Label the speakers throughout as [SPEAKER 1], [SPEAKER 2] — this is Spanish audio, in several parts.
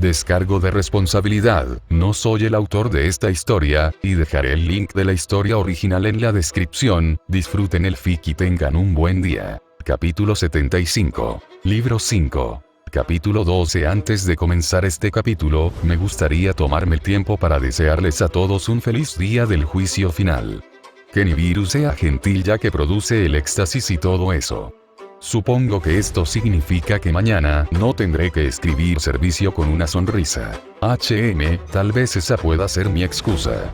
[SPEAKER 1] Descargo de responsabilidad, no soy el autor de esta historia, y dejaré el link de la historia original en la descripción. Disfruten el fic y tengan un buen día. Capítulo 75. Libro 5. Capítulo 12. Antes de comenzar este capítulo, me gustaría tomarme el tiempo para desearles a todos un feliz día del juicio final. Que Nibiru sea gentil ya que produce el éxtasis y todo eso. Supongo que esto significa que mañana no tendré que escribir servicio con una sonrisa. Tal vez esa pueda ser mi excusa.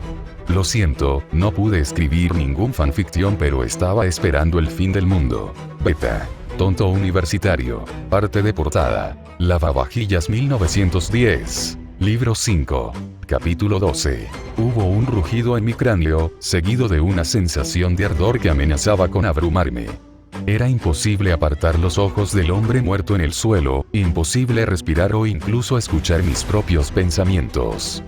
[SPEAKER 1] Lo siento, no pude escribir ningún fanfiction pero estaba esperando el fin del mundo. Beta. Tonto universitario. Parte de portada. Lavavajillas 1910. Libro 5. Capítulo 12. Hubo un rugido en mi cráneo, seguido de una sensación de ardor que amenazaba con abrumarme. Era imposible apartar los ojos del hombre muerto en el suelo, imposible respirar o incluso escuchar mis propios pensamientos.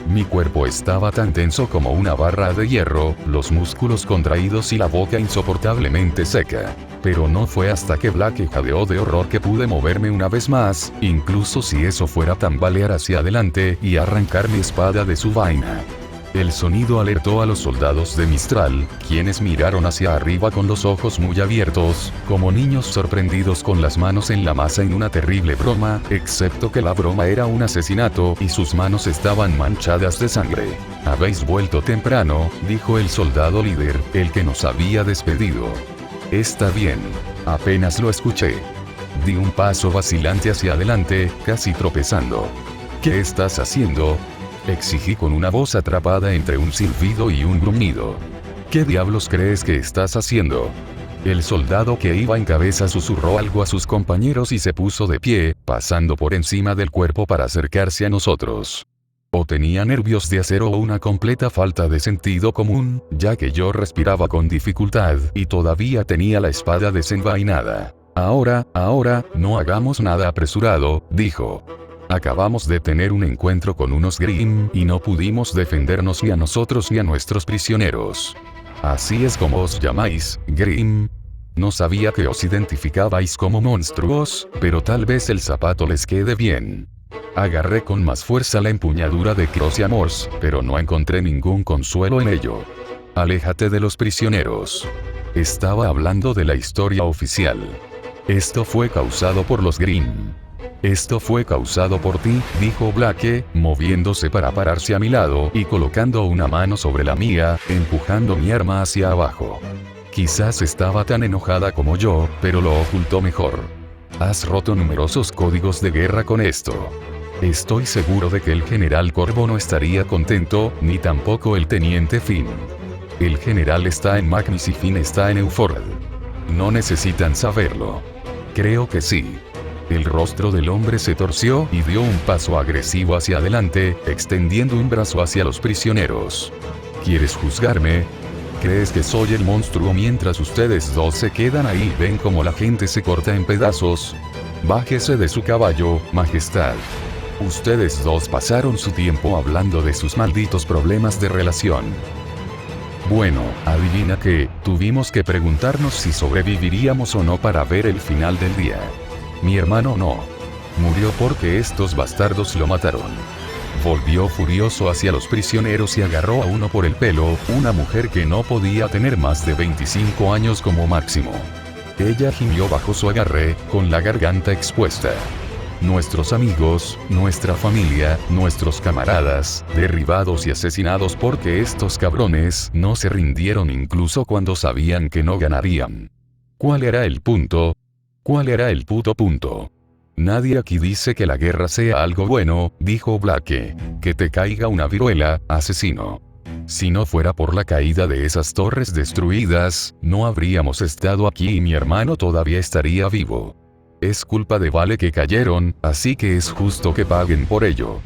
[SPEAKER 1] Mi cuerpo estaba tan tenso como una barra de hierro, los músculos contraídos y la boca insoportablemente seca. Pero no fue hasta que Blake jadeó de horror que pude moverme una vez más, incluso si eso fuera tambalear hacia adelante y arrancar mi espada de su vaina. El sonido alertó a los soldados de Mistral, quienes miraron hacia arriba con los ojos muy abiertos, como niños sorprendidos con las manos en la masa en una terrible broma, excepto que la broma era un asesinato y sus manos estaban manchadas de sangre. «Habéis vuelto temprano», dijo el soldado líder, el que nos había despedido. «Está bien». Apenas lo escuché. Di un paso vacilante hacia adelante, casi tropezando. «¿Qué estás haciendo?», exigí con una voz atrapada entre un silbido y un gruñido. «¿Qué diablos crees que estás haciendo?». El soldado que iba en cabeza susurró algo a sus compañeros y se puso de pie, pasando por encima del cuerpo para acercarse a nosotros. O tenía nervios de acero o una completa falta de sentido común, ya que yo respiraba con dificultad y todavía tenía la espada desenvainada. Ahora, no hagamos nada apresurado», dijo. «Acabamos de tener un encuentro con unos Grimm y no pudimos defendernos ni a nosotros ni a nuestros prisioneros». «¿Así es como os llamáis, Grimm?» «No sabía que os identificabais como monstruos, pero tal vez el zapato les quede bien». Agarré con más fuerza la empuñadura de Croce Amors, pero no encontré ningún consuelo en ello. «Aléjate de los prisioneros». Estaba hablando de la historia oficial. «Esto fue causado por los Grimm». «Esto fue causado por ti», dijo Blake, moviéndose para pararse a mi lado y colocando una mano sobre la mía, empujando mi arma hacia abajo. Quizás estaba tan enojada como yo, pero lo ocultó mejor. «Has roto numerosos códigos de guerra con esto». Estoy seguro de que el general Corvo no estaría contento, ni tampoco el teniente Finn. El general está en Magnus y Finn está en Euford. No necesitan saberlo. Creo que sí. El rostro del hombre se torció y dio un paso agresivo hacia adelante, extendiendo un brazo hacia los prisioneros. ¿Quieres juzgarme? ¿Crees que soy el monstruo mientras ustedes dos se quedan ahí y ven como la gente se corta en pedazos? Bájese de su caballo, Majestad. Ustedes dos pasaron su tiempo hablando de sus malditos problemas de relación. Bueno, adivina qué, tuvimos que preguntarnos si sobreviviríamos o no para ver el final del día. Mi hermano no. Murió porque estos bastardos lo mataron. Volvió furioso hacia los prisioneros y agarró a uno por el pelo, una mujer que no podía tener más de 25 años como máximo. Ella gimió bajo su agarre, con la garganta expuesta. Nuestros amigos, nuestra familia, nuestros camaradas, derribados y asesinados porque estos cabrones no se rindieron incluso cuando sabían que no ganarían. ¿Cuál era el punto? ¿Cuál era el puto punto? Nadie aquí dice que la guerra sea algo bueno, dijo Blake. Que te caiga una viruela, asesino. Si no fuera por la caída de esas torres destruidas, no habríamos estado aquí y mi hermano todavía estaría vivo. Es culpa de Vale que cayeron, así que es justo que paguen por ello.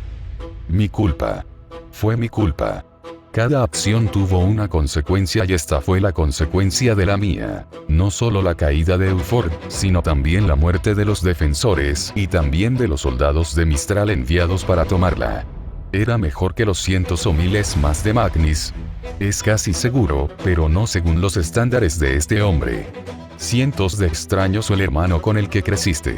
[SPEAKER 1] Mi culpa. Fue mi culpa. Cada acción tuvo una consecuencia y esta fue la consecuencia de la mía. No solo la caída de Euford, sino también la muerte de los defensores y también de los soldados de Mistral enviados para tomarla. Era mejor que los cientos o miles más de Magnus. Es casi seguro, pero no según los estándares de este hombre. Cientos de extraños o el hermano con el que creciste.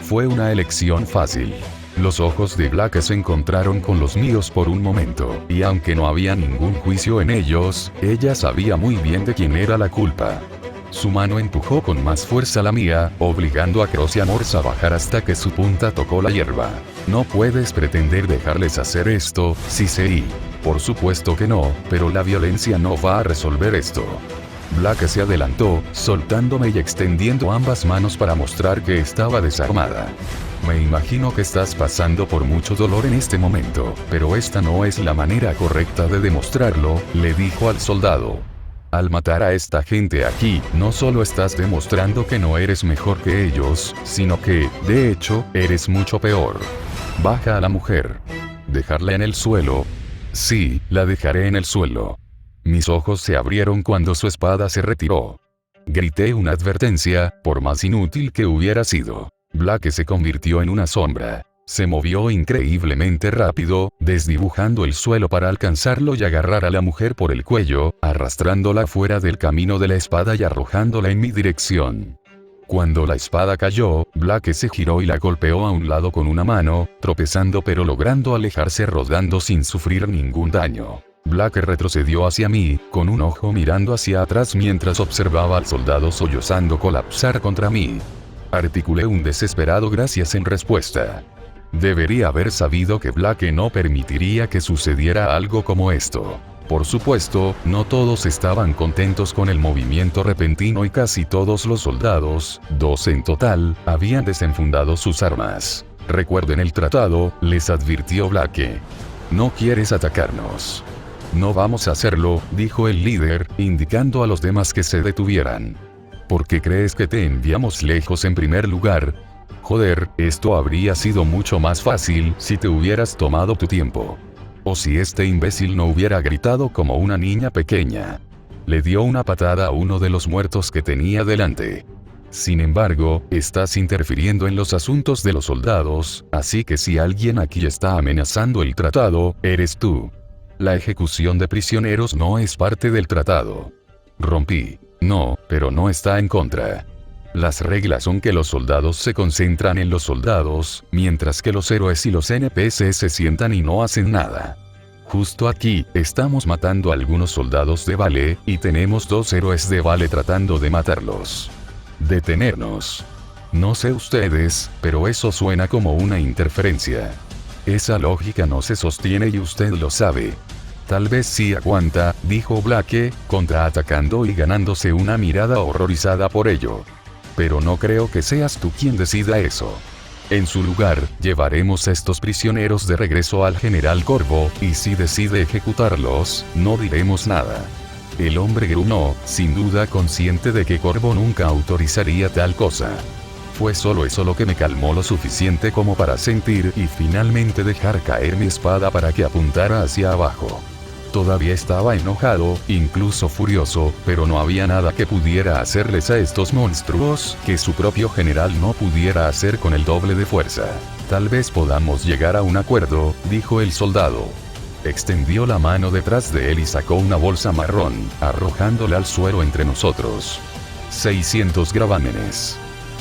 [SPEAKER 1] Fue una elección fácil. Los ojos de Black se encontraron con los míos por un momento, y aunque no había ningún juicio en ellos, ella sabía muy bien de quién era la culpa. Su mano empujó con más fuerza la mía, obligando a Cross y a Morse a bajar hasta que su punta tocó la hierba. No puedes pretender dejarles hacer esto, sí. Por supuesto que no, pero la violencia no va a resolver esto. Black se adelantó, soltándome y extendiendo ambas manos para mostrar que estaba desarmada. Me imagino que estás pasando por mucho dolor en este momento, pero esta no es la manera correcta de demostrarlo, le dijo al soldado. Al matar a esta gente aquí, no solo estás demostrando que no eres mejor que ellos, sino que, de hecho, eres mucho peor. Baja a la mujer. ¿Dejarla en el suelo? Sí, la dejaré en el suelo. Mis ojos se abrieron cuando su espada se retiró. Grité una advertencia, por más inútil que hubiera sido. Black se convirtió en una sombra. Se movió increíblemente rápido, desdibujando el suelo para alcanzarlo y agarrar a la mujer por el cuello, arrastrándola fuera del camino de la espada y arrojándola en mi dirección. Cuando la espada cayó, Black se giró y la golpeó a un lado con una mano, tropezando pero logrando alejarse rodando sin sufrir ningún daño. Black retrocedió hacia mí, con un ojo mirando hacia atrás mientras observaba al soldado sollozando colapsar contra mí. Articulé un desesperado gracias en respuesta. Debería haber sabido que Black no permitiría que sucediera algo como esto. Por supuesto, no todos estaban contentos con el movimiento repentino y casi todos los soldados, 2 en total, habían desenfundado sus armas. Recuerden el tratado, les advirtió Black. No quieres atacarnos. No vamos a hacerlo, dijo el líder, indicando a los demás que se detuvieran. ¿Por qué crees que te enviamos lejos en primer lugar? Joder, esto habría sido mucho más fácil si te hubieras tomado tu tiempo. O si este imbécil no hubiera gritado como una niña pequeña. Le dio una patada a uno de los muertos que tenía delante. Sin embargo, estás interfiriendo en los asuntos de los soldados, así que si alguien aquí está amenazando el tratado, eres tú. La ejecución de prisioneros no es parte del tratado. Rompí. No, pero no está en contra. Las reglas son que los soldados se concentran en los soldados, mientras que los héroes y los NPC se sientan y no hacen nada. Justo aquí, estamos matando a algunos soldados de Vale, y tenemos 2 héroes de Vale tratando de matarlos. Detenernos. No sé ustedes, pero eso suena como una interferencia. Esa lógica no se sostiene y usted lo sabe. Tal vez sí aguanta, dijo Black, contraatacando y ganándose una mirada horrorizada por ello. Pero no creo que seas tú quien decida eso. En su lugar, llevaremos a estos prisioneros de regreso al general Corvo, y si decide ejecutarlos, no diremos nada. El hombre gruñó, sin duda consciente de que Corvo nunca autorizaría tal cosa. Fue solo eso lo que me calmó lo suficiente como para sentir y finalmente dejar caer mi espada para que apuntara hacia abajo. Todavía estaba enojado, incluso furioso, pero no había nada que pudiera hacerles a estos monstruos que su propio general no pudiera hacer con el doble de fuerza. Tal vez podamos llegar a un acuerdo, dijo el soldado. Extendió la mano detrás de él y sacó una bolsa marrón, arrojándola al suelo entre nosotros. 600 gravámenes.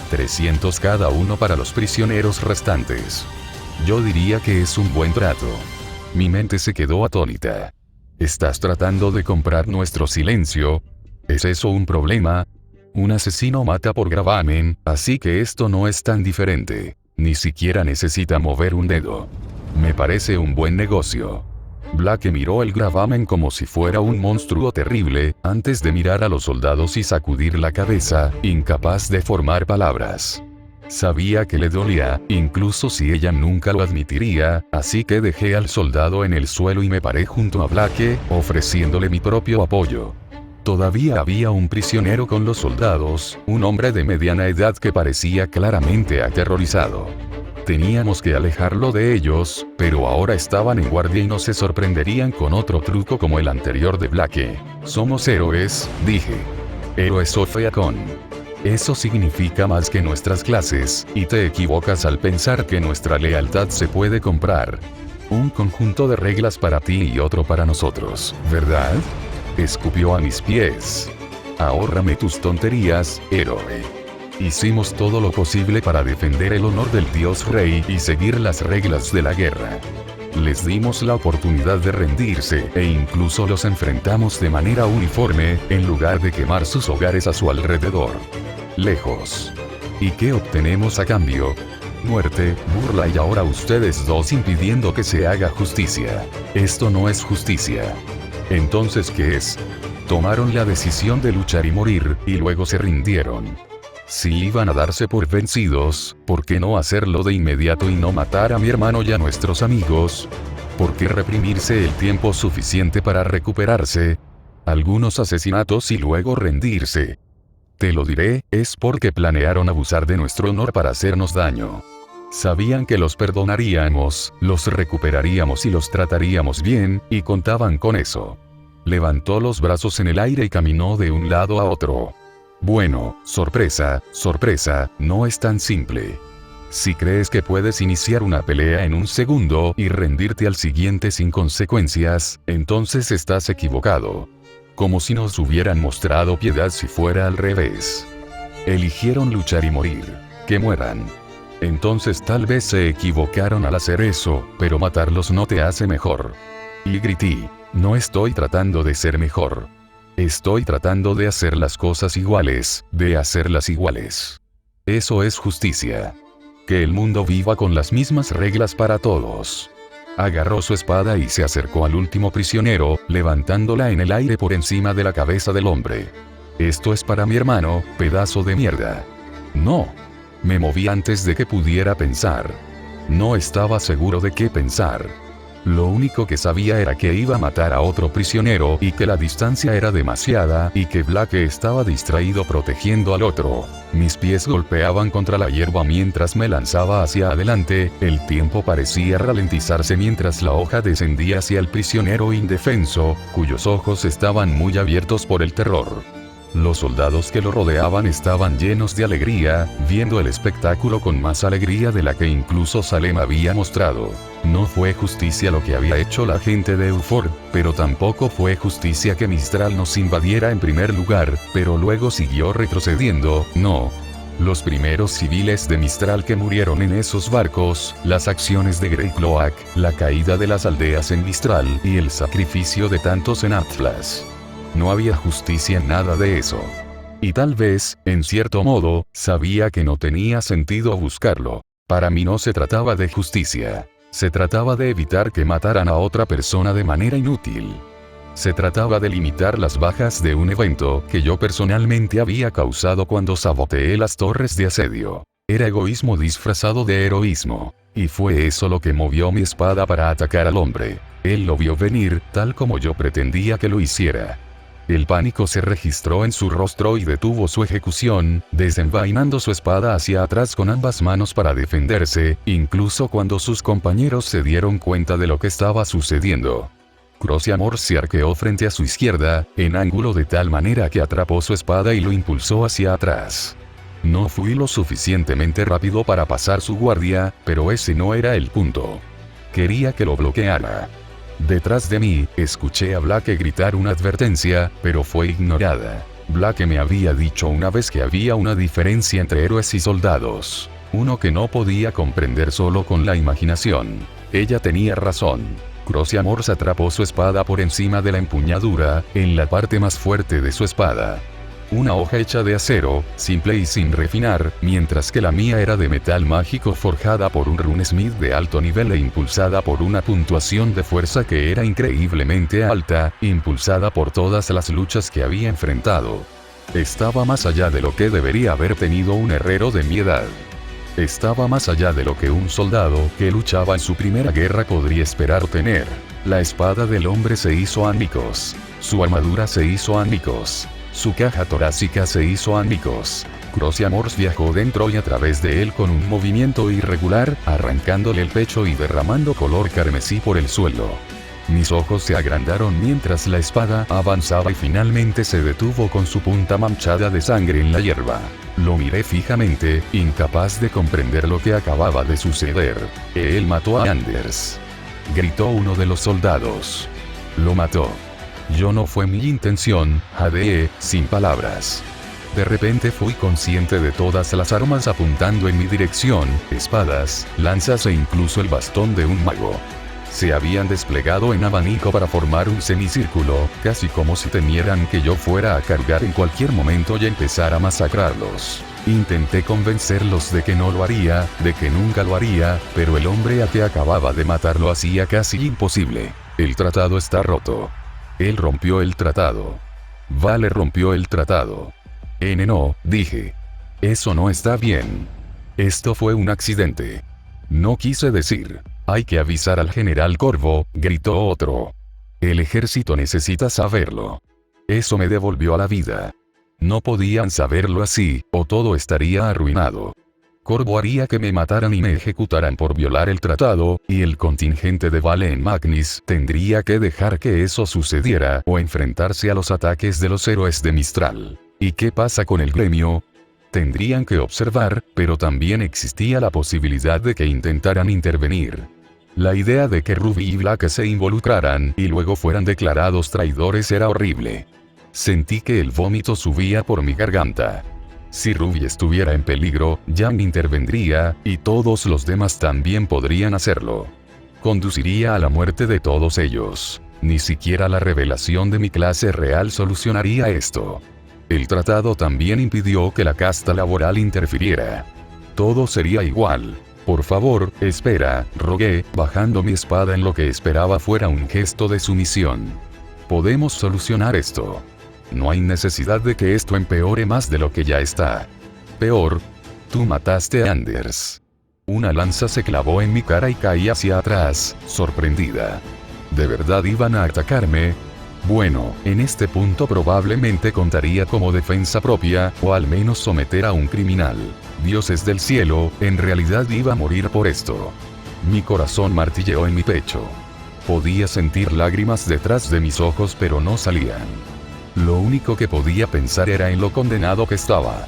[SPEAKER 1] 300 cada uno para los prisioneros restantes. Yo diría que es un buen trato. Mi mente se quedó atónita. ¿Estás tratando de comprar nuestro silencio? ¿Es eso un problema? Un asesino mata por gravamen, así que esto no es tan diferente. Ni siquiera necesita mover un dedo. Me parece un buen negocio. Black miró el gravamen como si fuera un monstruo terrible, antes de mirar a los soldados y sacudir la cabeza, incapaz de formar palabras. Sabía que le dolía, incluso si ella nunca lo admitiría, así que dejé al soldado en el suelo y me paré junto a Black, ofreciéndole mi propio apoyo. Todavía había un prisionero con los soldados, un hombre de mediana edad que parecía claramente aterrorizado. Teníamos que alejarlo de ellos, pero ahora estaban en guardia y no se sorprenderían con otro truco como el anterior de Black. Somos héroes, dije. Héroes Ophiacon. Eso significa más que nuestras clases, y te equivocas al pensar que nuestra lealtad se puede comprar. Un conjunto de reglas para ti y otro para nosotros, ¿verdad? Escupió a mis pies. Ahórrame tus tonterías, héroe. Hicimos todo lo posible para defender el honor del dios rey y seguir las reglas de la guerra. Les dimos la oportunidad de rendirse, e incluso los enfrentamos de manera uniforme, en lugar de quemar sus hogares a su alrededor. Lejos. ¿Y qué obtenemos a cambio? Muerte, burla y ahora ustedes dos impidiendo que se haga justicia. Esto no es justicia. Entonces, ¿qué es? Tomaron la decisión de luchar y morir, y luego se rindieron. Si iban a darse por vencidos, ¿por qué no hacerlo de inmediato y no matar a mi hermano y a nuestros amigos? ¿Por qué reprimirse el tiempo suficiente para recuperarse? Algunos asesinatos y luego rendirse. Te lo diré, es porque planearon abusar de nuestro honor para hacernos daño. Sabían que los perdonaríamos, los recuperaríamos y los trataríamos bien, y contaban con eso. Levantó los brazos en el aire y caminó de un lado a otro. Bueno, sorpresa, sorpresa, no es tan simple. Si crees que puedes iniciar una pelea en un segundo y rendirte al siguiente sin consecuencias, entonces estás equivocado. Como si nos hubieran mostrado piedad si fuera al revés. Eligieron luchar y morir. Que mueran. Entonces tal vez se equivocaron al hacer eso, pero matarlos no te hace mejor. Y grité, no estoy tratando de ser mejor. Estoy tratando de hacer las cosas iguales, de hacerlas iguales. Eso es justicia. Que el mundo viva con las mismas reglas para todos. Agarró su espada y se acercó al último prisionero, levantándola en el aire por encima de la cabeza del hombre. Esto es para mi hermano, pedazo de mierda. No. Me moví antes de que pudiera pensar. No estaba seguro de qué pensar. Lo único que sabía era que iba a matar a otro prisionero y que la distancia era demasiada y que Blake estaba distraído protegiendo al otro. Mis pies golpeaban contra la hierba mientras me lanzaba hacia adelante, el tiempo parecía ralentizarse mientras la hoja descendía hacia el prisionero indefenso, cuyos ojos estaban muy abiertos por el terror. Los soldados que lo rodeaban estaban llenos de alegría, viendo el espectáculo con más alegría de la que incluso Salem había mostrado. No fue justicia lo que había hecho la gente de Eufor, pero tampoco fue justicia que Mistral nos invadiera en primer lugar, pero luego siguió retrocediendo, no. Los primeros civiles de Mistral que murieron en esos barcos, las acciones de Grey Cloak, la caída de las aldeas en Mistral y el sacrificio de tantos en Atlas. No había justicia en nada de eso. Y tal vez, en cierto modo, sabía que no tenía sentido buscarlo. Para mí no se trataba de justicia. Se trataba de evitar que mataran a otra persona de manera inútil. Se trataba de limitar las bajas de un evento que yo personalmente había causado cuando saboteé las torres de asedio. Era egoísmo disfrazado de heroísmo. Y fue eso lo que movió mi espada para atacar al hombre. Él lo vio venir, tal como yo pretendía que lo hiciera. El pánico se registró en su rostro y detuvo su ejecución, desenvainando su espada hacia atrás con ambas manos para defenderse, incluso cuando sus compañeros se dieron cuenta de lo que estaba sucediendo. Crosiamor se arqueó frente a su izquierda, en ángulo de tal manera que atrapó su espada y lo impulsó hacia atrás. No fui lo suficientemente rápido para pasar su guardia, pero ese no era el punto. Quería que lo bloqueara. Detrás de mí, escuché a Blake gritar una advertencia, pero fue ignorada. Blake me había dicho una vez que había una diferencia entre héroes y soldados. Uno que no podía comprender solo con la imaginación. Ella tenía razón. Crosiamor atrapó su espada por encima de la empuñadura, en la parte más fuerte de su espada. Una hoja hecha de acero, simple y sin refinar, mientras que la mía era de metal mágico forjada por un runesmith de alto nivel e impulsada por una puntuación de fuerza que era increíblemente alta, impulsada por todas las luchas que había enfrentado. Estaba más allá de lo que debería haber tenido un herrero de mi edad. Estaba más allá de lo que un soldado que luchaba en su primera guerra podría esperar tener. La espada del hombre se hizo añicos. Su armadura se hizo añicos. Su caja torácica se hizo añicos. Crosiamor viajó dentro y a través de él con un movimiento irregular, arrancándole el pecho y derramando color carmesí por el suelo. Mis ojos se agrandaron mientras la espada avanzaba y finalmente se detuvo con su punta manchada de sangre en la hierba. Lo miré fijamente, incapaz de comprender lo que acababa de suceder. Él mató a Anders. Gritó uno de los soldados. Lo mató. Yo no fue mi intención, jadeé, sin palabras. De repente fui consciente de todas las armas apuntando en mi dirección, espadas, lanzas e incluso el bastón de un mago. Se habían desplegado en abanico para formar un semicírculo, casi como si temieran que yo fuera a cargar en cualquier momento y empezar a masacrarlos. Intenté convencerlos de que no lo haría, de que nunca lo haría, pero el hombre a que acababa de matar lo hacía casi imposible. El tratado está roto. Él rompió el tratado. Vale rompió el tratado. No, dije. Eso no está bien. Esto fue un accidente. No quise decir. Hay que avisar al general Corvo, gritó otro. El ejército necesita saberlo. Eso me devolvió a la vida. No podían saberlo así, o todo estaría arruinado. Corvo haría que me mataran y me ejecutaran por violar el tratado, y el contingente de Vale en Magnis tendría que dejar que eso sucediera o enfrentarse a los ataques de los héroes de Mistral. ¿Y qué pasa con el gremio? Tendrían que observar, pero también existía la posibilidad de que intentaran intervenir. La idea de que Ruby y Black se involucraran y luego fueran declarados traidores era horrible. Sentí que el vómito subía por mi garganta. Si Ruby estuviera en peligro, Jan intervendría, y todos los demás también podrían hacerlo. Conduciría a la muerte de todos ellos. Ni siquiera la revelación de mi clase real solucionaría esto. El tratado también impidió que la casta laboral interfiriera. Todo sería igual. Por favor, espera, rogué, bajando mi espada en lo que esperaba fuera un gesto de sumisión. Podemos solucionar esto. No hay necesidad de que esto empeore más de lo que ya está. Peor. Tú mataste a Anders. Una lanza se clavó en mi cara y caí hacia atrás, sorprendida. ¿De verdad iban a atacarme? Bueno, en este punto probablemente contaría como defensa propia, o al menos someter a un criminal. Dioses del cielo, en realidad iba a morir por esto. Mi corazón martilleó en mi pecho. Podía sentir lágrimas detrás de mis ojos pero no salían. Lo único que podía pensar era en lo condenado que estaba.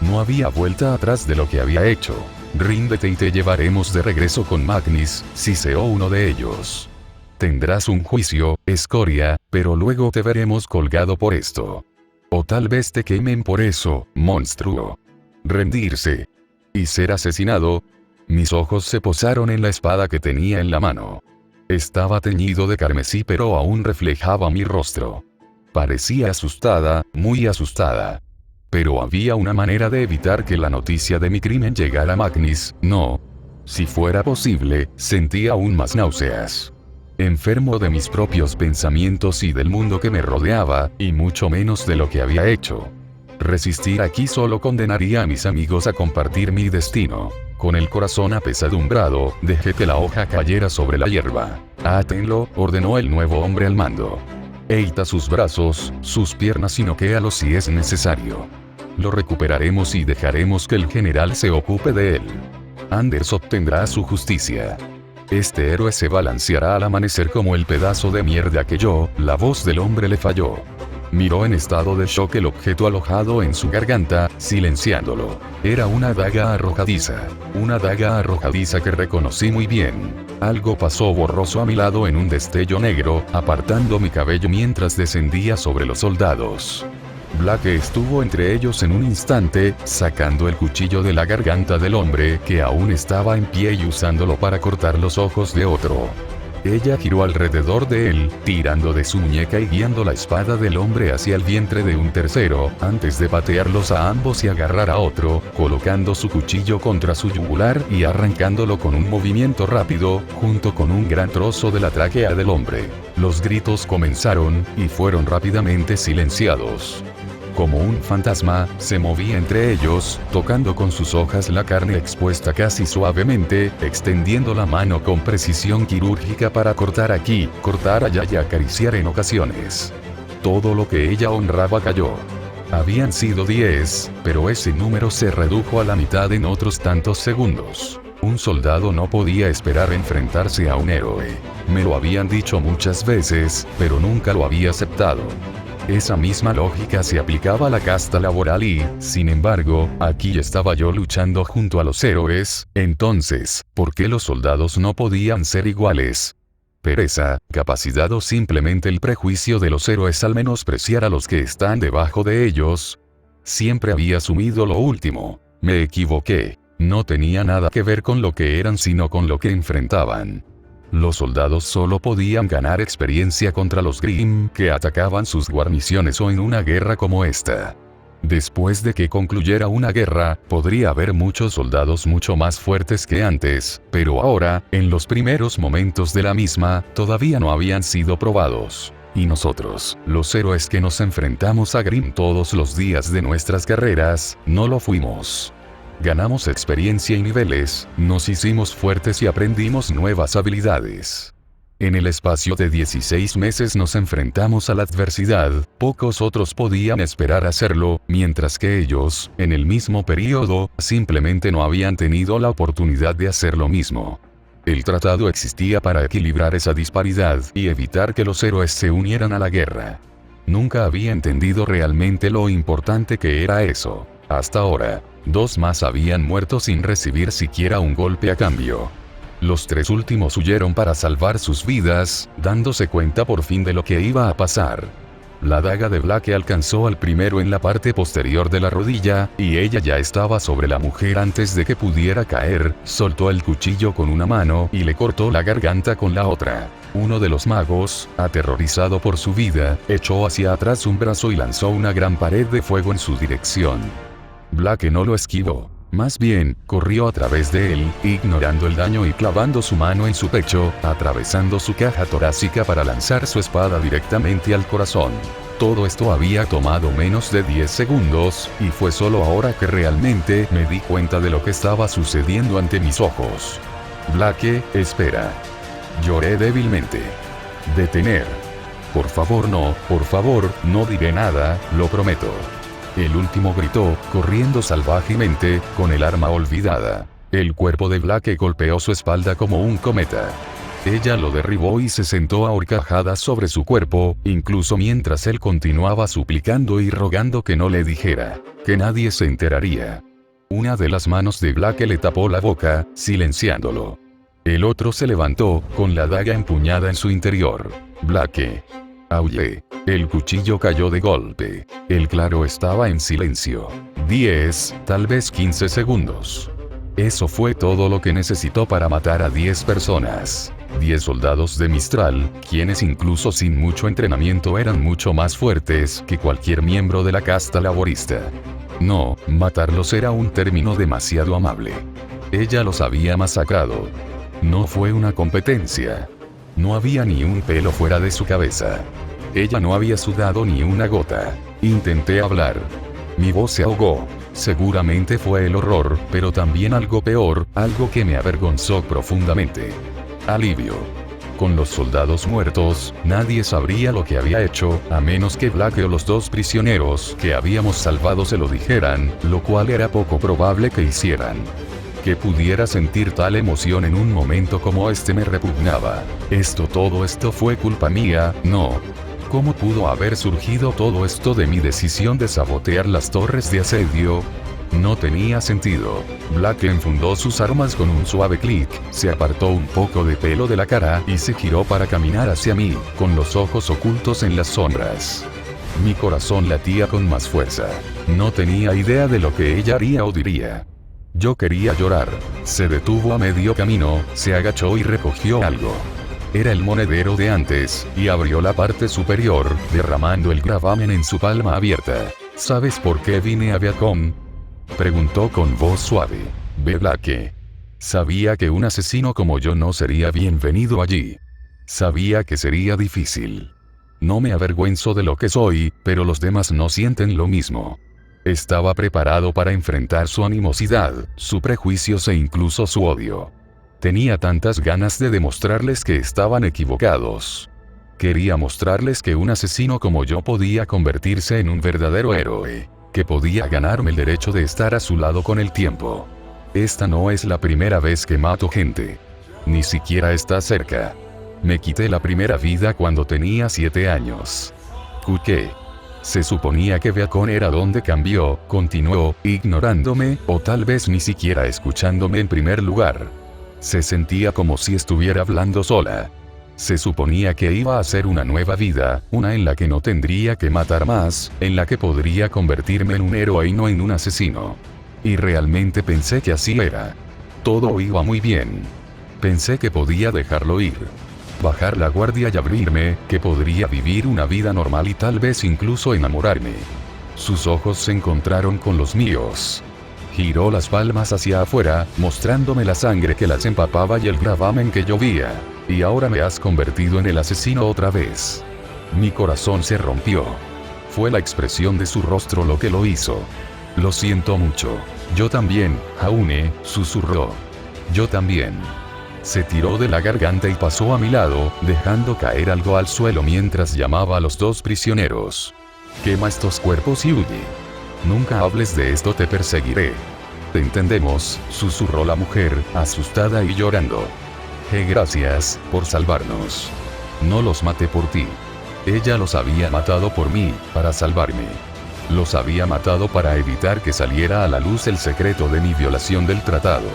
[SPEAKER 1] No había vuelta atrás de lo que había hecho. Ríndete y te llevaremos de regreso con Magnis, siseó uno de ellos. Tendrás un juicio, escoria, pero luego te veremos colgado por esto. O tal vez te quemen por eso, monstruo. Rendirse. Y ser asesinado. Mis ojos se posaron en la espada que tenía en la mano. Estaba teñido de carmesí pero aún reflejaba mi rostro. Parecía asustada, muy asustada. Pero había una manera de evitar que la noticia de mi crimen llegara a Magnis, no. Si fuera posible, sentía aún más náuseas. Enfermo de mis propios pensamientos y del mundo que me rodeaba, y mucho menos de lo que había hecho. Resistir aquí solo condenaría a mis amigos a compartir mi destino. Con el corazón apesadumbrado, dejé que la hoja cayera sobre la hierba. Átenlo, ordenó el nuevo hombre al mando. Eita sus brazos, sus piernas y noquéalo si es necesario. Lo recuperaremos y dejaremos que el general se ocupe de él. Anders obtendrá su justicia. Este héroe se balanceará al amanecer como el pedazo de mierda que yo, la voz del hombre le falló. Miró en estado de shock el objeto alojado en su garganta, silenciándolo. Era una daga arrojadiza que reconocí muy bien. Algo pasó borroso a mi lado en un destello negro, apartando mi cabello mientras descendía sobre los soldados. Black estuvo entre ellos en un instante, sacando el cuchillo de la garganta del hombre que aún estaba en pie y usándolo para cortar los ojos de otro. Ella giró alrededor de él, tirando de su muñeca y guiando la espada del hombre hacia el vientre de un tercero, antes de patearlos a ambos y agarrar a otro, colocando su cuchillo contra su yugular y arrancándolo con un movimiento rápido, junto con un gran trozo de la tráquea del hombre. Los gritos comenzaron, y fueron rápidamente silenciados. Como un fantasma, se movía entre ellos, tocando con sus hojas la carne expuesta casi suavemente, extendiendo la mano con precisión quirúrgica para cortar aquí, cortar allá y acariciar en ocasiones. Todo lo que ella honraba cayó. Habían sido 10, pero ese número se redujo a la mitad en otros tantos segundos. Un soldado no podía esperar enfrentarse a un héroe. Me lo habían dicho muchas veces, pero nunca lo había aceptado. Esa misma lógica se aplicaba a la casta laboral y, sin embargo, aquí estaba yo luchando junto a los héroes. Entonces, ¿por qué los soldados no podían ser iguales? Pereza, capacidad o simplemente el prejuicio de los héroes al menospreciar a los que están debajo de ellos. Siempre había asumido lo último. Me equivoqué. No tenía nada que ver con lo que eran sino con lo que enfrentaban. Los soldados solo podían ganar experiencia contra los Grimm que atacaban sus guarniciones o en una guerra como esta. Después de que concluyera una guerra, podría haber muchos soldados mucho más fuertes que antes, pero ahora, en los primeros momentos de la misma, todavía no habían sido probados. Y nosotros, los héroes que nos enfrentamos a Grimm todos los días de nuestras carreras, no lo fuimos. Ganamos experiencia y niveles, nos hicimos fuertes y aprendimos nuevas habilidades. En el espacio de 16 meses nos enfrentamos a la adversidad, pocos otros podían esperar hacerlo, mientras que ellos, en el mismo periodo, simplemente no habían tenido la oportunidad de hacer lo mismo. El tratado existía para equilibrar esa disparidad y evitar que los héroes se unieran a la guerra. Nunca había entendido realmente lo importante que era eso. Hasta ahora, 2 más habían muerto sin recibir siquiera un golpe a cambio. Los 3 últimos huyeron para salvar sus vidas, dándose cuenta por fin de lo que iba a pasar. La daga de Blake alcanzó al primero en la parte posterior de la rodilla, y ella ya estaba sobre la mujer antes de que pudiera caer. Soltó el cuchillo con una mano y le cortó la garganta con la otra. Uno de los magos, aterrorizado por su vida, echó hacia atrás un brazo y lanzó una gran pared de fuego en su dirección. Blake no lo esquivó. Más bien, corrió a través de él, ignorando el daño y clavando su mano en su pecho, atravesando su caja torácica para lanzar su espada directamente al corazón. Todo esto había tomado menos de 10 segundos, y fue solo ahora que realmente me di cuenta de lo que estaba sucediendo ante mis ojos. Blake, espera. Lloré débilmente. Detener. Por favor, no diré nada, lo prometo. El último gritó, corriendo salvajemente, con el arma olvidada. El cuerpo de Blake golpeó su espalda como un cometa. Ella lo derribó y se sentó a horcajadas sobre su cuerpo, incluso mientras él continuaba suplicando y rogando que no le dijera, que nadie se enteraría. Una de las manos de Blake le tapó la boca, silenciándolo. El otro se levantó, con la daga empuñada en su interior. Blake. Aullé. El cuchillo cayó de golpe. El claro estaba en silencio. 10, tal vez 15 segundos. Eso fue todo lo que necesitó para matar a 10 personas. 10 soldados de Mistral, quienes incluso sin mucho entrenamiento eran mucho más fuertes que cualquier miembro de la casta laborista. No, matarlos era un término demasiado amable. Ella los había masacrado. No fue una competencia. No había ni un pelo fuera de su cabeza. Ella no había sudado ni una gota. Intenté hablar. Mi voz se ahogó. Seguramente fue el horror, pero también algo peor, algo que me avergonzó profundamente. Alivio. Con los soldados muertos, nadie sabría lo que había hecho, a menos que Blake o los 2 prisioneros que habíamos salvado se lo dijeran, lo cual era poco probable que hicieran. Que pudiera sentir tal emoción en un momento como este me repugnaba. Todo esto fue culpa mía, no. ¿Cómo pudo haber surgido todo esto de mi decisión de sabotear las torres de asedio? No tenía sentido. Blake enfundó sus armas con un suave clic, se apartó un poco de pelo de la cara y se giró para caminar hacia mí, con los ojos ocultos en las sombras. Mi corazón latía con más fuerza. No tenía idea de lo que ella haría o diría. Yo quería llorar. Se detuvo a medio camino, se agachó y recogió algo. Era el monedero de antes, y abrió la parte superior, derramando el gravamen en su palma abierta. ¿Sabes por qué vine a Viacom? Preguntó con voz suave. Ve Blake. Sabía que un asesino como yo no sería bienvenido allí. Sabía que sería difícil. No me avergüenzo de lo que soy, pero los demás no sienten lo mismo. Estaba preparado para enfrentar su animosidad, sus prejuicios e incluso su odio. Tenía tantas ganas de demostrarles que estaban equivocados. Quería mostrarles que un asesino como yo podía convertirse en un verdadero héroe, que podía ganarme el derecho de estar a su lado con el tiempo. Esta no es la primera vez que mato gente. Ni siquiera está cerca. Me quité la primera vida cuando tenía 7 años. ¿Qué? Se suponía que Viacom era donde cambió, continuó, ignorándome, o tal vez ni siquiera escuchándome en primer lugar. Se sentía como si estuviera hablando sola. Se suponía que iba a ser una nueva vida, una en la que no tendría que matar más, en la que podría convertirme en un héroe y no en un asesino. Y realmente pensé que así era. Todo iba muy bien. Pensé que podía dejarlo ir. Bajar la guardia y abrirme, que podría vivir una vida normal y tal vez incluso enamorarme. Sus ojos se encontraron con los míos. Giró las palmas hacia afuera, mostrándome la sangre que las empapaba y el gravamen que llovía. Y ahora me has convertido en el asesino otra vez. Mi corazón se rompió. Fue la expresión de su rostro lo que lo hizo. Lo siento mucho. Yo también, Jaune, susurró. Yo también. Se tiró de la garganta y pasó a mi lado, dejando caer algo al suelo mientras llamaba a los dos prisioneros. Quema estos cuerpos y huye. Nunca hables de esto, te perseguiré. Te entendemos, susurró la mujer, asustada y llorando. Gracias, por salvarnos. No los maté por ti. Ella los había matado por mí, para salvarme. Los había matado para evitar que saliera a la luz el secreto de mi violación del tratado.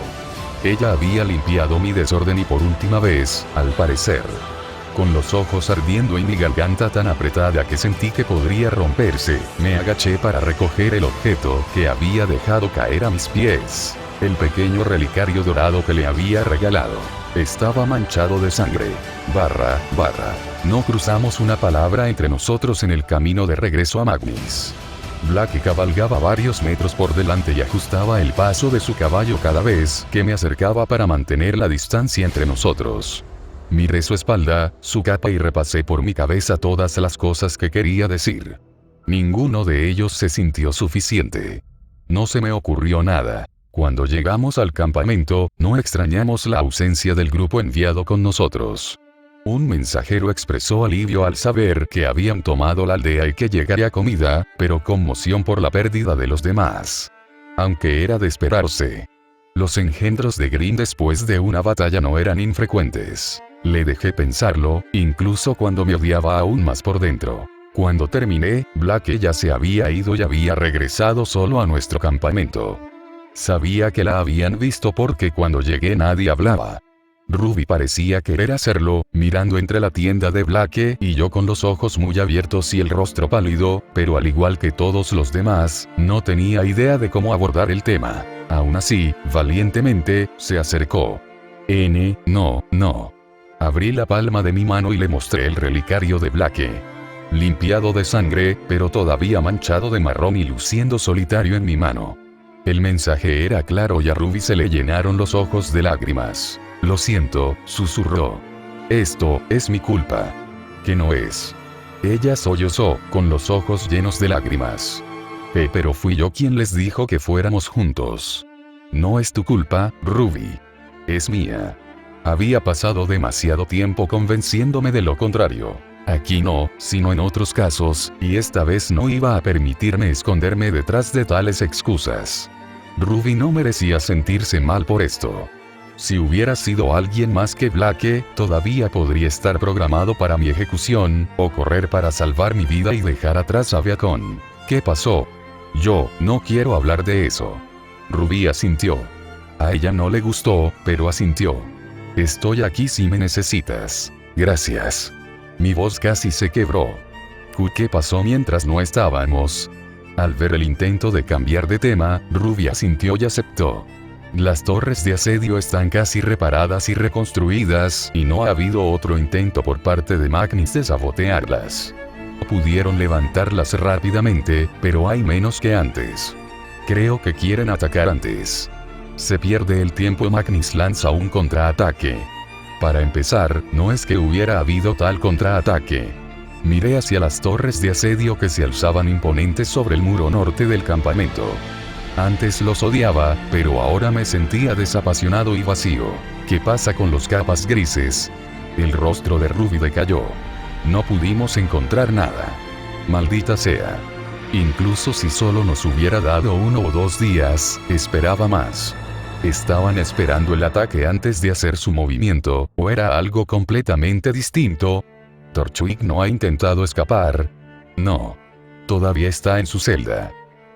[SPEAKER 1] Ella había limpiado mi desorden y por última vez, al parecer. Con los ojos ardiendo y mi garganta tan apretada que sentí que podría romperse, me agaché para recoger el objeto que había dejado caer a mis pies. El pequeño relicario dorado que le había regalado. Estaba manchado de sangre. No cruzamos una palabra entre nosotros en el camino de regreso a Magnis. Blake cabalgaba varios metros por delante y ajustaba el paso de su caballo cada vez que me acercaba para mantener la distancia entre nosotros. Miré su espalda, su capa y repasé por mi cabeza todas las cosas que quería decir. Ninguno de ellos se sintió suficiente. No se me ocurrió nada. Cuando llegamos al campamento, no extrañamos la ausencia del grupo enviado con nosotros. Un mensajero expresó alivio al saber que habían tomado la aldea y que llegaría comida, pero conmoción por la pérdida de los demás. Aunque era de esperarse. Los engendros de Green después de una batalla no eran infrecuentes. Le dejé pensarlo, incluso cuando me odiaba aún más por dentro. Cuando terminé, Blake ya se había ido y había regresado solo a nuestro campamento. Sabía que la habían visto porque cuando llegué nadie hablaba. Ruby parecía querer hacerlo, mirando entre la tienda de Blake y yo con los ojos muy abiertos y el rostro pálido, pero al igual que todos los demás, no tenía idea de cómo abordar el tema. Aún así, valientemente, se acercó. No. Abrí la palma de mi mano y le mostré el relicario de Blake. Limpiado de sangre, pero todavía manchado de marrón y luciendo solitario en mi mano. El mensaje era claro y a Ruby se le llenaron los ojos de lágrimas. Lo siento, susurró. Esto es mi culpa. ¿Qué no es? Ella sollozó, con los ojos llenos de lágrimas. Pero fui yo quien les dijo que fuéramos juntos. No es tu culpa, Ruby. Es mía. Había pasado demasiado tiempo convenciéndome de lo contrario. Aquí no, sino en otros casos, y esta vez no iba a permitirme esconderme detrás de tales excusas. Ruby no merecía sentirse mal por esto. Si hubiera sido alguien más que Blake, todavía podría estar programado para mi ejecución, o correr para salvar mi vida y dejar atrás a Beacon. ¿Qué pasó? Yo, no quiero hablar de eso. Ruby asintió. A ella no le gustó, pero asintió. Estoy aquí si me necesitas. Gracias. Mi voz casi se quebró. ¿Qué pasó mientras no estábamos? Al ver el intento de cambiar de tema, Ruby asintió y aceptó. Las torres de asedio están casi reparadas y reconstruidas, y no ha habido otro intento por parte de Magnis de sabotearlas. Pudieron levantarlas rápidamente, pero hay menos que antes. Creo que quieren atacar antes. Se pierde el tiempo y Magnis lanza un contraataque. Para empezar, no es que hubiera habido tal contraataque. Miré hacia las torres de asedio que se alzaban imponentes sobre el muro norte del campamento. Antes los odiaba, pero ahora me sentía desapasionado y vacío. ¿Qué pasa con los capas grises? El rostro de Ruby decayó. No pudimos encontrar nada. Maldita sea. Incluso si solo nos hubiera dado 1 o 2 días, esperaba más. ¿Estaban esperando el ataque antes de hacer su movimiento, o era algo completamente distinto? ¿Torchwick no ha intentado escapar? No. Todavía está en su celda.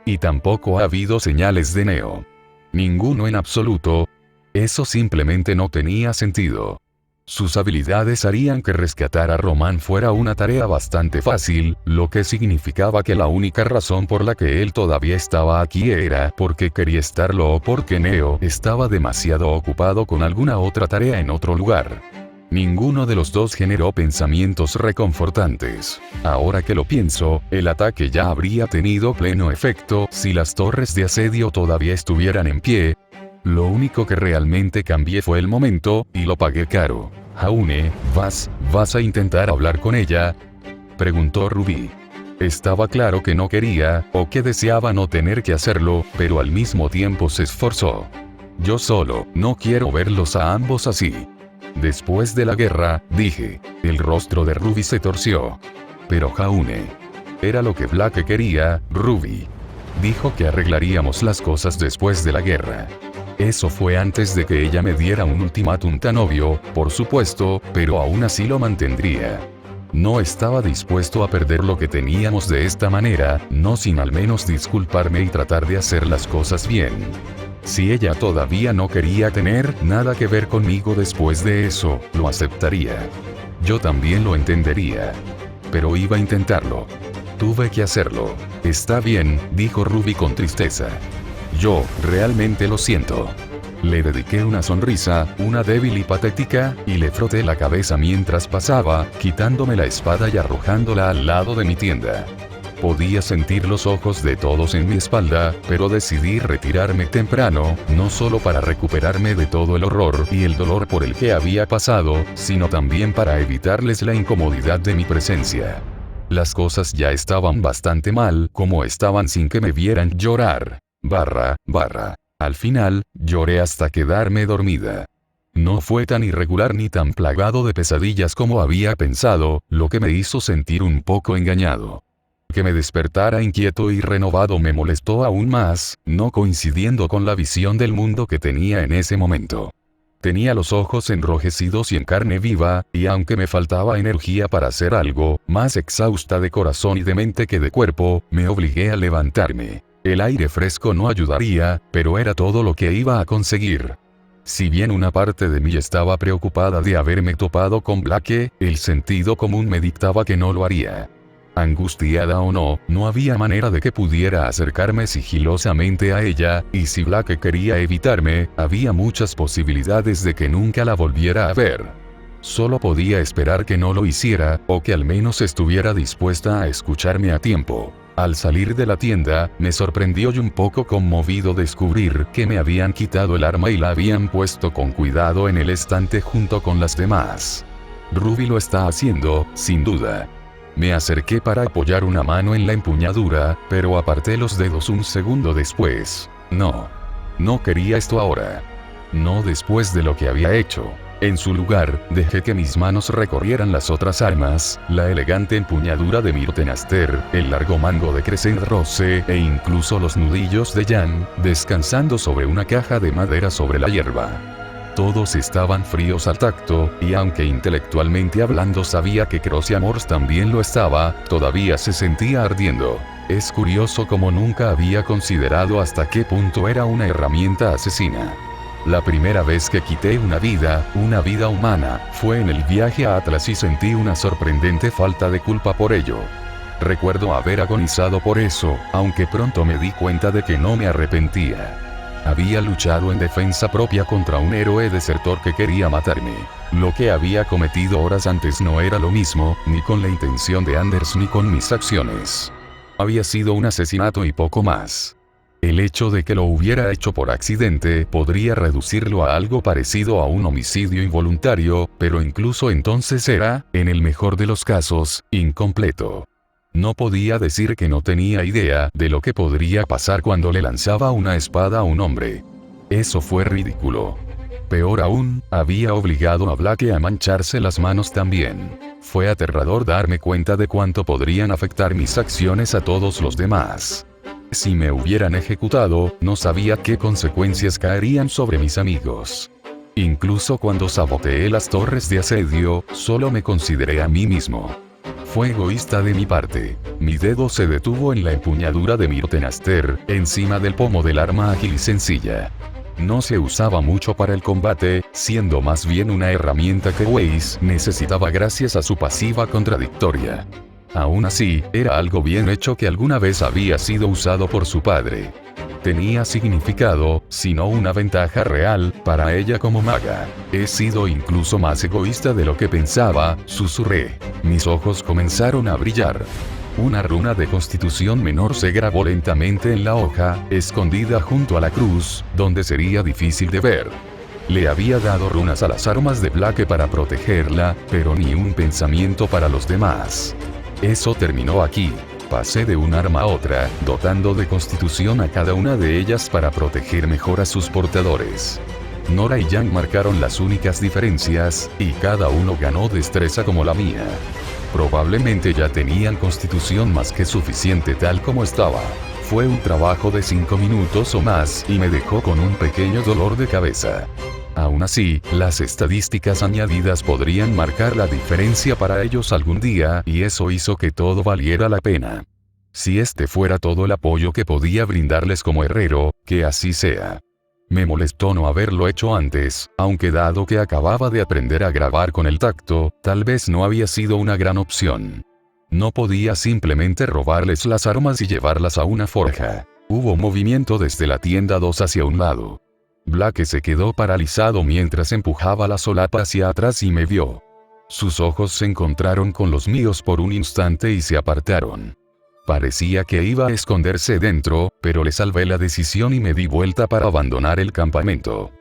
[SPEAKER 1] Y tampoco ha habido señales de Neo. Ninguno en absoluto. Eso simplemente no tenía sentido. Sus habilidades harían que rescatar a Román fuera una tarea bastante fácil, lo que significaba que la única razón por la que él todavía estaba aquí era porque quería estarlo o porque Neo estaba demasiado ocupado con alguna otra tarea en otro lugar. Ninguno de los dos generó pensamientos reconfortantes. Ahora que lo pienso, el ataque ya habría tenido pleno efecto si las torres de asedio todavía estuvieran en pie. Lo único que realmente cambié fue el momento, y lo pagué caro. Jaune, ¿vas a intentar hablar con ella?, preguntó Ruby. Estaba claro que no quería, o que deseaba no tener que hacerlo, pero al mismo tiempo se esforzó. Yo solo, no quiero verlos a ambos así. Después de la guerra, dije. El rostro de Ruby se torció. Pero Jaune. Era lo que Blake quería, Ruby. Dijo que arreglaríamos las cosas después de la guerra. Eso fue antes de que ella me diera un ultimátum tan obvio, por supuesto, pero aún así lo mantendría. No estaba dispuesto a perder lo que teníamos de esta manera, no sin al menos disculparme y tratar de hacer las cosas bien. Si ella todavía no quería tener nada que ver conmigo después de eso, lo aceptaría. Yo también lo entendería. Pero iba a intentarlo. Tuve que hacerlo. Está bien, dijo Ruby con tristeza. Yo, realmente lo siento. Le dediqué una sonrisa, una débil y patética, y le froté la cabeza mientras pasaba, quitándome la espada y arrojándola al lado de mi tienda. Podía sentir los ojos de todos en mi espalda, pero decidí retirarme temprano, no solo para recuperarme de todo el horror y el dolor por el que había pasado, sino también para evitarles la incomodidad de mi presencia. Las cosas ya estaban bastante mal, como estaban sin que me vieran llorar. Al final, lloré hasta quedarme dormida. No fue tan irregular ni tan plagado de pesadillas como había pensado, lo que me hizo sentir un poco engañado. Que me despertara inquieto y renovado me molestó aún más, no coincidiendo con la visión del mundo que tenía en ese momento. Tenía los ojos enrojecidos y en carne viva, y aunque me faltaba energía para hacer algo, más exhausta de corazón y de mente que de cuerpo, me obligué a levantarme. El aire fresco no ayudaría, pero era todo lo que iba a conseguir. Si bien una parte de mí estaba preocupada de haberme topado con Blake, el sentido común me dictaba que no lo haría. Angustiada o no, no había manera de que pudiera acercarme sigilosamente a ella, y si Blake quería evitarme, había muchas posibilidades de que nunca la volviera a ver. Solo podía esperar que no lo hiciera, o que al menos estuviera dispuesta a escucharme a tiempo. Al salir de la tienda, me sorprendió y un poco conmovido descubrir que me habían quitado el arma y la habían puesto con cuidado en el estante junto con las demás. Ruby lo está haciendo, sin duda. Me acerqué para apoyar una mano en la empuñadura, pero aparté los dedos un segundo después. No quería esto ahora. No después de lo que había hecho. En su lugar, dejé que mis manos recorrieran las otras armas, la elegante empuñadura de Myrtenaster, el largo mango de Crescent Rose e incluso los nudillos de Jan, descansando sobre una caja de madera sobre la hierba. Todos estaban fríos al tacto, y aunque intelectualmente hablando sabía que Crossiamors también lo estaba, todavía se sentía ardiendo. Es curioso como nunca había considerado hasta qué punto era una herramienta asesina. La primera vez que quité una vida humana, fue en el viaje a Atlas y sentí una sorprendente falta de culpa por ello. Recuerdo haber agonizado por eso, aunque pronto me di cuenta de que no me arrepentía. Había luchado en defensa propia contra un héroe desertor que quería matarme. Lo que había cometido horas antes no era lo mismo, ni con la intención de Anders ni con mis acciones. Había sido un asesinato y poco más. El hecho de que lo hubiera hecho por accidente podría reducirlo a algo parecido a un homicidio involuntario, pero incluso entonces era, en el mejor de los casos, incompleto. No podía decir que no tenía idea de lo que podría pasar cuando le lanzaba una espada a un hombre. Eso fue ridículo. Peor aún, había obligado a Blake a mancharse las manos también. Fue aterrador darme cuenta de cuánto podrían afectar mis acciones a todos los demás. Si me hubieran ejecutado, no sabía qué consecuencias caerían sobre mis amigos. Incluso cuando saboteé las torres de asedio, solo me consideré a mí mismo. Fue egoísta de mi parte. Mi dedo se detuvo en la empuñadura de Myrtenaster, encima del pomo del arma ágil y sencilla. No se usaba mucho para el combate, siendo más bien una herramienta que Weiss necesitaba gracias a su pasiva contradictoria. Aún así, era algo bien hecho que alguna vez había sido usado por su padre. Tenía significado, si no una ventaja real, para ella como maga. He sido incluso más egoísta de lo que pensaba, susurré. Mis ojos comenzaron a brillar. Una runa de constitución menor se grabó lentamente en la hoja, escondida junto a la cruz, donde sería difícil de ver. Le había dado runas a las armas de Blake para protegerla, pero ni un pensamiento para los demás. Eso terminó aquí. Pasé de un arma a otra, dotando de constitución a cada una de ellas para proteger mejor a sus portadores. Nora y Yang marcaron las únicas diferencias, y cada uno ganó destreza como la mía. Probablemente ya tenían constitución más que suficiente tal como estaba. Fue un trabajo de 5 minutos o más y me dejó con un pequeño dolor de cabeza. Aún así, las estadísticas añadidas podrían marcar la diferencia para ellos algún día y eso hizo que todo valiera la pena. Si este fuera todo el apoyo que podía brindarles como herrero, que así sea. Me molestó no haberlo hecho antes, aunque dado que acababa de aprender a grabar con el tacto, tal vez no había sido una gran opción. No podía simplemente robarles las armas y llevarlas a una forja. Hubo movimiento desde la tienda 2 hacia un lado. Blake se quedó paralizado mientras empujaba la solapa hacia atrás y me vio. Sus ojos se encontraron con los míos por un instante y se apartaron. Parecía que iba a esconderse dentro, pero le salvé la decisión y me di vuelta para abandonar el campamento.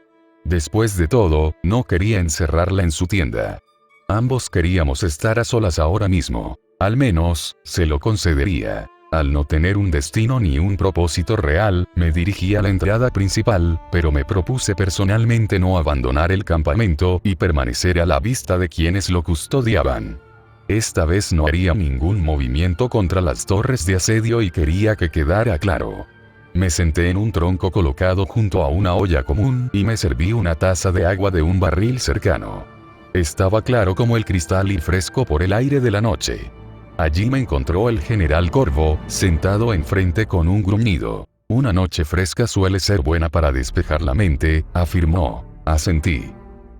[SPEAKER 1] Después de todo, no quería encerrarla en su tienda. Ambos queríamos estar a solas ahora mismo. Al menos, se lo concedería. Al no tener un destino ni un propósito real, me dirigí a la entrada principal, pero me propuse personalmente no abandonar el campamento y permanecer a la vista de quienes lo custodiaban. Esta vez no haría ningún movimiento contra las torres de asedio y quería que quedara claro. Me senté en un tronco colocado junto a una olla común y me serví una taza de agua de un barril cercano. Estaba claro como el cristal y fresco por el aire de la noche. Allí me encontró el general Corvo, sentado enfrente con un gruñido. Una noche fresca suele ser buena para despejar la mente, afirmó. Asentí.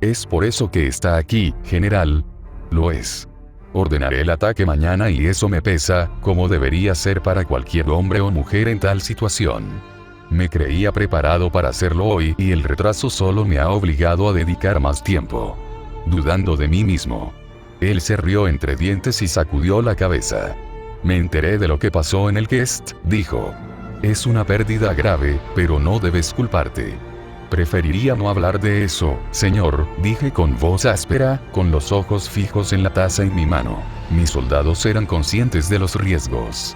[SPEAKER 1] ¿Es por eso que está aquí, general? Lo es. Ordenaré el ataque mañana y eso me pesa, como debería ser para cualquier hombre o mujer en tal situación. Me creía preparado para hacerlo hoy y el retraso solo me ha obligado a dedicar más tiempo. Dudando de mí mismo. Él se rió entre dientes y sacudió la cabeza. Me enteré de lo que pasó en el Guest, dijo. Es una pérdida grave, pero no debes culparte. Preferiría no hablar de eso, señor, dije con voz áspera, con los ojos fijos en la taza en mi mano. Mis soldados eran conscientes de los riesgos.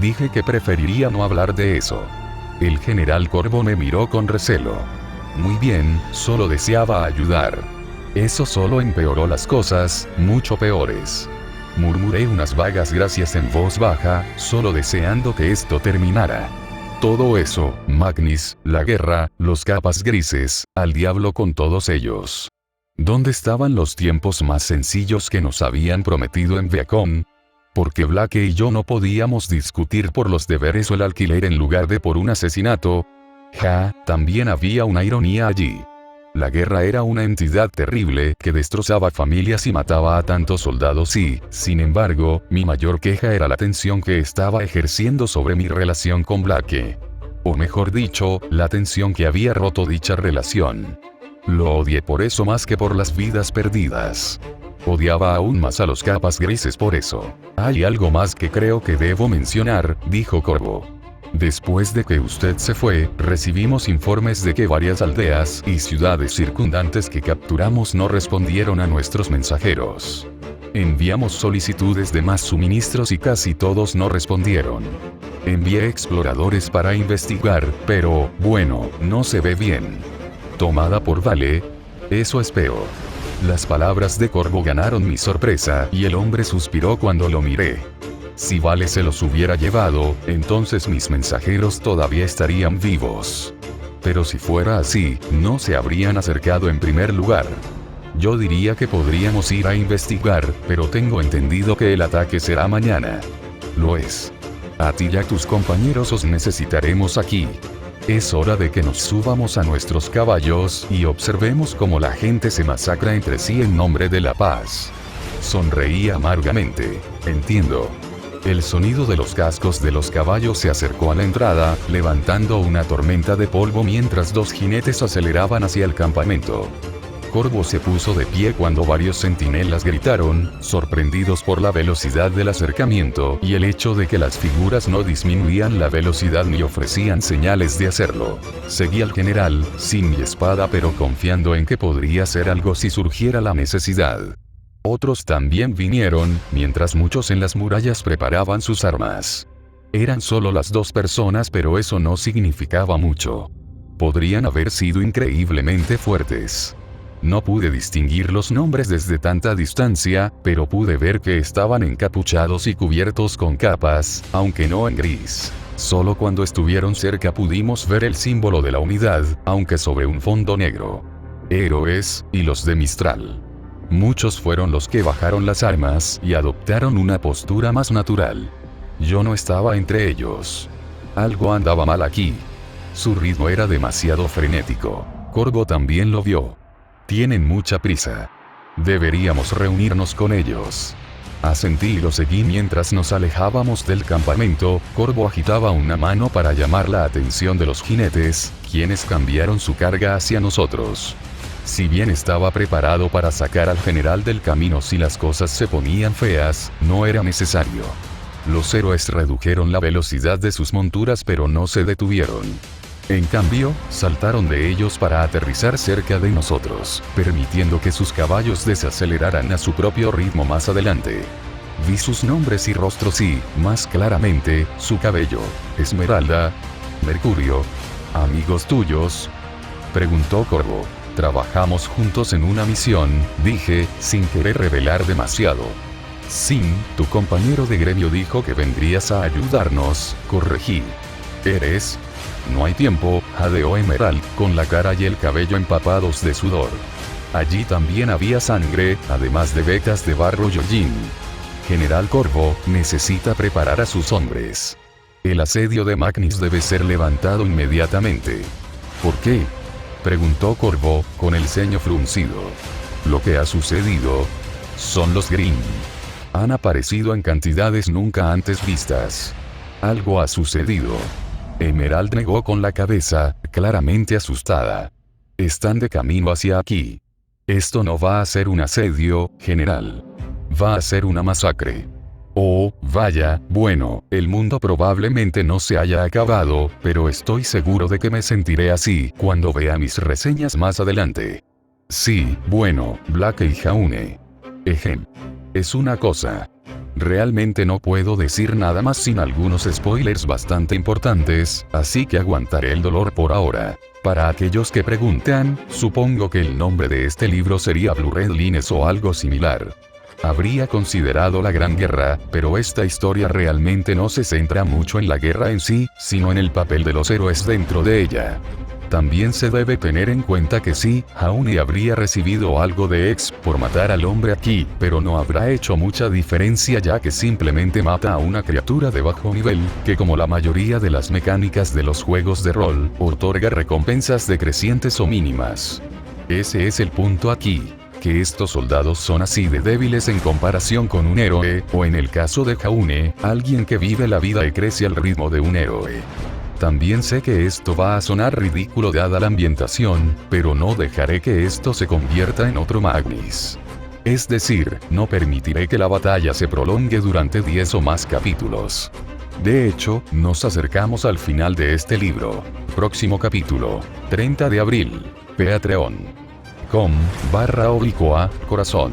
[SPEAKER 1] Dije que preferiría no hablar de eso. El general Corvo me miró con recelo. Muy bien, solo deseaba ayudar. Eso solo empeoró las cosas, mucho peores. Murmuré unas vagas gracias en voz baja, solo deseando que esto terminara. Todo eso, Magnus, la guerra, los capas grises, al diablo con todos ellos. ¿Dónde estaban los tiempos más sencillos que nos habían prometido en Viacom? Porque Blake y yo no podíamos discutir por los deberes o el alquiler en lugar de por un asesinato. También había una ironía allí. La guerra era una entidad terrible que destrozaba familias y mataba a tantos soldados y, sin embargo, mi mayor queja era la tensión que estaba ejerciendo sobre mi relación con Blake. O mejor dicho, la tensión que había roto dicha relación. Lo odié por eso más que por las vidas perdidas. Odiaba aún más a los capas grises por eso. Hay algo más que creo que debo mencionar, dijo Corvo. Después de que usted se fue, recibimos informes de que varias aldeas y ciudades circundantes que capturamos no respondieron a nuestros mensajeros. Enviamos solicitudes de más suministros y casi todos no respondieron. Envié exploradores para investigar, pero, bueno, no se ve bien. Tomada por Vale, eso es peor. Las palabras de Corvo ganaron mi sorpresa y el hombre suspiró cuando lo miré. Si Vale se los hubiera llevado, entonces mis mensajeros todavía estarían vivos. Pero si fuera así, no se habrían acercado en primer lugar. Yo diría que podríamos ir a investigar, pero tengo entendido que el ataque será mañana. Lo es. A ti y a tus compañeros os necesitaremos aquí. Es hora de que nos subamos a nuestros caballos y observemos cómo la gente se masacra entre sí en nombre de la paz. Sonreí amargamente. Entiendo. El sonido de los cascos de los caballos se acercó a la entrada, levantando una tormenta de polvo mientras dos jinetes aceleraban hacia el campamento. Corvo se puso de pie cuando varios centinelas gritaron, sorprendidos por la velocidad del acercamiento y el hecho de que las figuras no disminuían la velocidad ni ofrecían señales de hacerlo. Seguí al general, sin mi espada pero confiando en que podría hacer algo si surgiera la necesidad. Otros también vinieron, mientras muchos en las murallas preparaban sus armas. Eran solo las dos personas pero eso no significaba mucho. Podrían haber sido increíblemente fuertes. No pude distinguir los nombres desde tanta distancia, pero pude ver que estaban encapuchados y cubiertos con capas, aunque no en gris. Solo cuando estuvieron cerca pudimos ver el símbolo de la unidad, aunque sobre un fondo negro. Héroes, y los de Mistral. Muchos fueron los que bajaron las armas y adoptaron una postura más natural. Yo no estaba entre ellos. Algo andaba mal aquí. Su ritmo era demasiado frenético. Corvo también lo vio. Tienen mucha prisa. Deberíamos reunirnos con ellos. Asentí y lo seguí mientras nos alejábamos del campamento. Corvo agitaba una mano para llamar la atención de los jinetes, quienes cambiaron su carga hacia nosotros. Si bien estaba preparado para sacar al general del camino si las cosas se ponían feas, no era necesario. Los héroes redujeron la velocidad de sus monturas pero no se detuvieron. En cambio, saltaron de ellos para aterrizar cerca de nosotros, permitiendo que sus caballos desaceleraran a su propio ritmo más adelante. Vi sus nombres y rostros y, más claramente, su cabello. Esmeralda. Mercurio. ¿Amigos tuyos?, preguntó Corvo. Trabajamos juntos en una misión, dije, sin querer revelar demasiado. Sin, tu compañero de gremio dijo que vendrías a ayudarnos, corregí. ¿Eres? No hay tiempo, jadeó Emerald, con la cara y el cabello empapados de sudor. Allí también había sangre, además de vetas de barro y hollín. General Corvo, necesita preparar a sus hombres. El asedio de Magnis debe ser levantado inmediatamente. ¿Por qué?, preguntó Corvo, con el ceño fruncido. Lo que ha sucedido. Son los Grimm. Han aparecido en cantidades nunca antes vistas. Algo ha sucedido. Emerald negó con la cabeza, claramente asustada. Están de camino hacia aquí. Esto no va a ser un asedio, general. Va a ser una masacre. Oh, vaya, bueno, el mundo probablemente no se haya acabado, pero estoy seguro de que me sentiré así cuando vea mis reseñas más adelante. Sí, bueno, Black y Jaune. Ejem. Es una cosa. Realmente no puedo decir nada más sin algunos spoilers bastante importantes, así que aguantaré el dolor por ahora. Para aquellos que preguntan, supongo que el nombre de este libro sería Blue Red Lines o algo similar. Habría considerado la Gran Guerra, pero esta historia realmente no se centra mucho en la guerra en sí, sino en el papel de los héroes dentro de ella. También se debe tener en cuenta que sí, Jaune habría recibido algo de ex por matar al hombre aquí, pero no habrá hecho mucha diferencia ya que simplemente mata a una criatura de bajo nivel, que como la mayoría de las mecánicas de los juegos de rol, otorga recompensas decrecientes o mínimas. Ese es el punto aquí. Que estos soldados son así de débiles en comparación con un héroe, o en el caso de Jaune, alguien que vive la vida y crece al ritmo de un héroe. También sé que esto va a sonar ridículo dada la ambientación, pero no dejaré que esto se convierta en otro Magnis. Es decir, no permitiré que la batalla se prolongue durante 10 o más capítulos. De hecho, nos acercamos al final de este libro. Próximo capítulo, 30 de abril. Patreon.com/corazón